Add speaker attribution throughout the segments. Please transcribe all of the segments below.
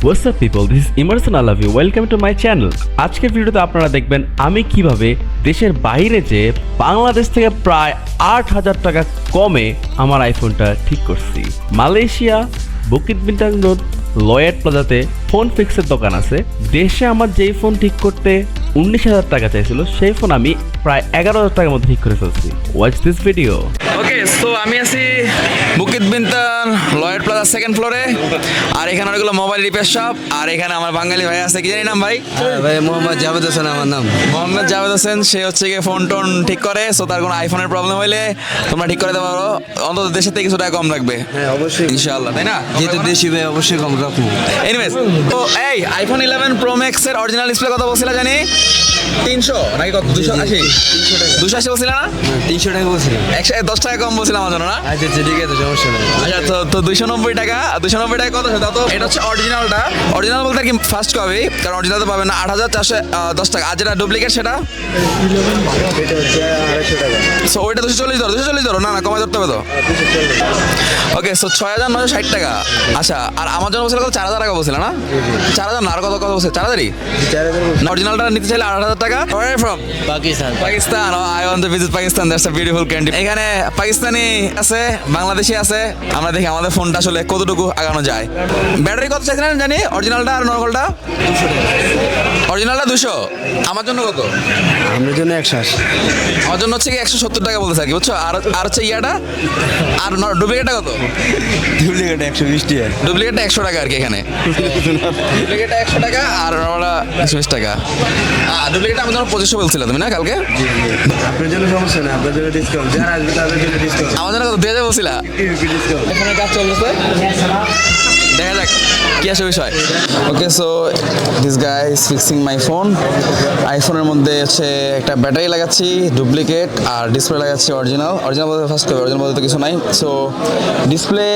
Speaker 1: What's up people, this is Emerson, I love you, welcome to my channel. আজকের ভিডিওতে আপনারা দেখবেন আমি কিভাবে দেশের বাইরে যে বাংলাদেশ থেকে প্রায় ৮,০০০ টাকা কমে আমার আইফোনটা ঠিক করছি। Malaysia Bukit Bintang road Lloyd প্লাজাতে ফোন ফিক্সের দোকান আছে। দেশে আমার যেই ফোন ঠিক করতে ১৯,০০০ টাকা চাইছিল সেই ফোন আমি প্রায় ১১,০০০ টাকার মধ্যে ঠিক করে ফেলছি। Watch this video.
Speaker 2: Okay, so আমি আছি বুকিত বিন্তান লয়েড প্লাজা সেকেন্ড ফ্লোরে। আর এখানে অনেকগুলো মোবাইল রিপেয়ার শপ। আর এখানে আমার বাঙালি ভাই আছে, কি জানি নাম ভাই?
Speaker 3: ভাই মোহাম্মদ জাভেদ হোসেন আমার নাম।
Speaker 2: মোহাম্মদ জাভেদ হোসেন। সে হচ্ছে গিয়ে ফোন টোন ঠিক করে। সো তার কোনো আইফোনের প্রবলেম হলে তোমরা ঠিক করে দিতে পারো, অন্তত দেশের থেকে কিছু টাকা কম লাগবে।
Speaker 3: হ্যাঁ অবশ্যই
Speaker 2: ইনশাআল্লাহ, তাই না?
Speaker 3: যেহেতু দেশি ভাই অবশ্যই কম রাখবো।
Speaker 2: এনিওয়েজ, তো এই আইফোন 11 প্রো ম্যাক্স এর অরিজিনাল ডিসপ্লে কত বলছিলা জানি? 300 নাকি কত? 280 280 বলছিলা না?
Speaker 3: 300 টাকা বলছিলাম।
Speaker 2: 110 টাকা কম বলছিলাম আমার জন্য না?
Speaker 3: আচ্ছা ঠিক আছে, সমস্যা নেই।
Speaker 2: আচ্ছা, তো 290 টাকা কত দাও তো? এটা হচ্ছে অরিজিনালটা। অরিজিনাল বলতে আর কি ফার্স্ট কপি, কারণ অরিজিনাল তো পাবেন না। ৮,৪১০ টাকা। আর যেটা ডুপ্লিকেট সেটা
Speaker 3: এটা হচ্ছে 250 টাকা।
Speaker 2: সো ওইটা 240 ধরো। না কমাই ধরতে হবে তো। ওকে, সো 6,960 টাকা। আচ্ছা, আর আমার জন্য বলছিল কত? 4,000 টাকা বলছিল না? 4,000 না, আর কত বলছে? 4,000ই।
Speaker 3: 4000
Speaker 2: অরিজিনালটা নিতে চাইলে 8,000 টাকা। Where from? Pakistan. I want to visit Pakistan. That's a beautiful country. এখানে পাকিস্তানি আছে, বাংলাদেশি আছে। আমরা দেখি আমাদের ফোনটা আসলে কতটুকু আগানো যায়। ব্যাটারি কত চাইছিলেন জানি? অরিজিনালটা আর নর্মালটা? 200 টাকা। অরিজিনালটা 200। আমার জন্য কত?
Speaker 3: আমার জন্য 180।
Speaker 2: আমার জন্য হচ্ছে কি 170 টাকা বলতেছে আর কি, বুঝছো? আর হচ্ছে ইয়াটা আর ডুপ্লিকেটটা কত?
Speaker 3: ডুপ্লিকেট 120 টাকা।
Speaker 2: ডুপ্লিকেটটা 100 টাকা আর কি এখানে। ডুপ্লিকেটটা 100 টাকা আর নর্মালটা 120 টাকা। ডুপ্লিকেটটা আমার জন্য 2500 বলছিল তুমি না কালকে?
Speaker 3: আপনার জন্য সমস্যা না, আপনার জন্য ডিসকাউন্ট। যারা আসবে তাদের জন্য ডিসকাউন্ট।
Speaker 2: আমার জন্য কত? 2000 বলছিলা?
Speaker 3: ডিসকাউন্ট।
Speaker 2: এখানে কাজ চলতেছে, দেখা যাক কি আসে বিষয়। Okay, so this guy is fixing my phone. আইফোনের মধ্যে হচ্ছে একটা ব্যাটারি লাগাচ্ছি ডুপ্লিকেট, আর ডিসপ্লে লাগাচ্ছি অরিজিনাল বলতে ফার্স্ট কপি, অরিজিনাল বলতে কিছু নাই। সো ডিসপ্লে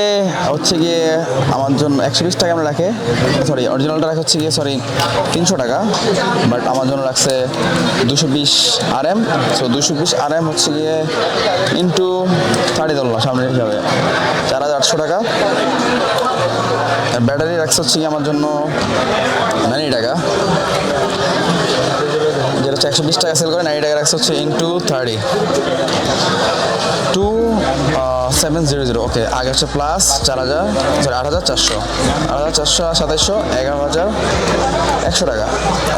Speaker 2: হচ্ছে গিয়ে আমার জন্য 120 টাকা আমরা রাখে, সরি অরিজিনালটা রাখা হচ্ছে গিয়ে 300 টাকা, বাট আমার জন্য রাখছে 220 RM। সো 220 RM হচ্ছে গিয়ে ইন্টু 30 ধরলাম সামনের হিসাবে 4,800 টাকা। ব্যাটারি রাখছে হচ্ছে কি আমার জন্য 90 টাকা, যেটা হচ্ছে 120 টাকা সেল করে। 90 টাকা রাখছে হচ্ছে ইন্টু 30 2700। ওকে, আগে হচ্ছে প্লাস 4,000, সরি 8,400 আর 2700 11,100 টাকা।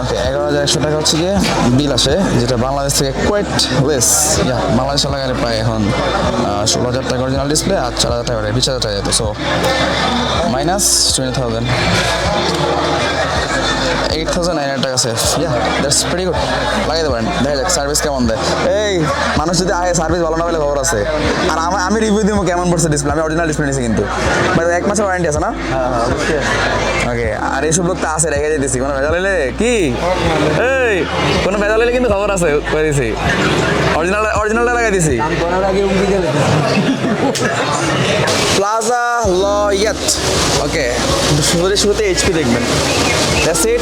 Speaker 2: ওকে, 11,100 টাকা হচ্ছে গিয়ে বিল আসে, যেটা বাংলাদেশ থেকে কোয়াইট লেস। বাংলাদেশে লাগালে প্রায় এখন 16,000 টাকা অরিজিনাল ডিসপ্লে, আর 4,000 টাকা 20,000 টাকা যেত। সো মাইনাস 20,000, 8,900 টাকা সেফ। That's pretty good. লাগাইতে পারেন, দেখা যাক সার্ভিস কেমন দেয়। এই মানুষ যদি আগে সার্ভিস ভালো না পেলে খবর আছে। আর আমি রিভিউ দিব কেমন পড়ছে ডিসপ্লে। আমি অরিজিনাল ডিসপ্লে নিয়েছি কিন্তু, মানে 1 মাসের ওয়ারেন্টি আছে না? ওকে, আর এইসব লোক তো আছে, রেখে যেতেছি। কোনো ভেজাল হলে কি, এই কোনো ভেজাল হলে কিন্তু খবর আছে, করে দিছি। অরিজিনালটা লাগাই দিছি। Plaza Lloyd. ওকে, শুরুতে এইচপি দেখবেন। That's it.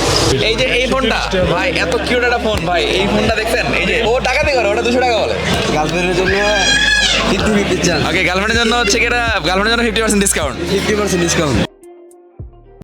Speaker 2: এই যে এই ফোনটা ভাই, এত কিউট একটা ফোন ভাই। এই ফোনটা দেখছেন? এই যে ও টাকা দিয়ে করে, ওটা 200 টাকা বলে।
Speaker 3: গার্লফ্রেন্ডের জন্য 50 চান।
Speaker 2: ওকে, গার্লফ্রেন্ডের জন্য হচ্ছে কি, এটা গার্লফ্রেন্ডের জন্য 50% ডিসকাউন্ট।
Speaker 3: 50% ডিসকাউন্ট।